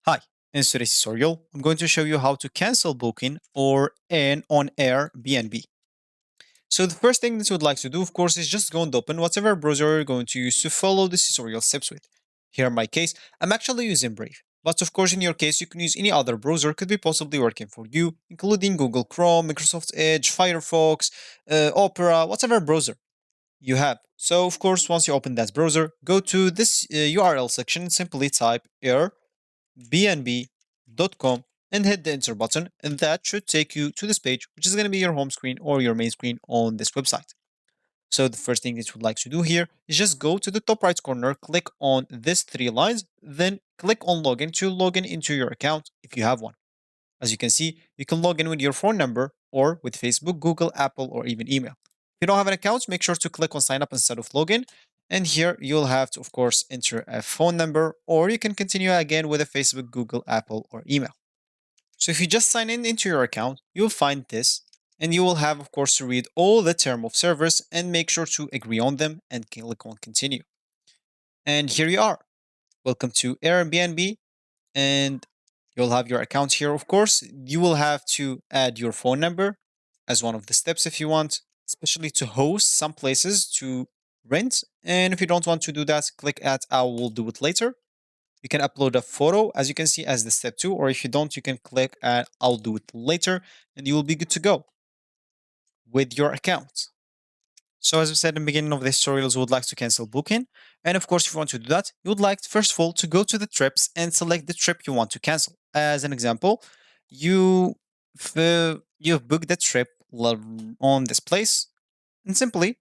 Hi, in today's tutorial, I'm going to show you how to cancel booking or an on Airbnb. So the first thing that you would like to do, of course, is just go and open whatever browser you're going to use to follow this tutorial steps with. Here in my case, I'm actually using Brave. But of course, in your case, you can use any other browser could be possibly working for you, including Google Chrome, Microsoft Edge, Firefox, Opera, whatever browser you have. So of course, once you open that browser, go to this URL section and simply type bnb.com and hit the enter button, and that should take you to this page, which is going to be your home screen or your main screen on this website. So the first thing that you would like to do here is just go to the top right corner, click on these three lines, then click on login to log in into your account if you have one. As you can see, you can log in with your phone number or with Facebook, Google, Apple, or even email. If you don't have an account, make sure to click on sign up instead of login. And here you'll have to, of course, enter a phone number, or you can continue again with a Facebook, Google, Apple, or email. So if you just sign in into your account, you'll find this, and you will have, of course, to read all the term of service and make sure to agree on them and click on continue. And here you are. Welcome to Airbnb, and you'll have your account here. Of course, you will have to add your phone number as one of the steps if you want, especially to host some places to rent. And if you don't want to do that, click at I will do it later. You can upload a photo, as you can see, as the step two, or if you don't, you can click at I'll do it later, and you will be good to go with your account. So as we said in the beginning of this tutorial, you would like to cancel booking. And of course, if you want to do that, you would like, first of all, to go to the trips and select the trip you want to cancel. As an example, you've booked the trip on this place, and simply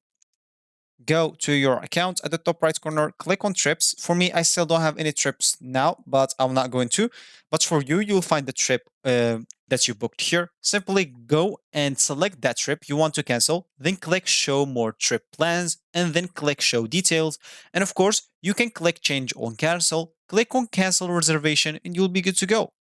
go to your account at the top right corner, click on trips. For me, I still don't have any trips now, but I'm not going to. But for you, you'll find the trip that you booked here. Simply go and select that trip you want to cancel, then click show more trip plans, and then click show details. And of course, you can click change on cancel, click on cancel reservation, and you'll be good to go.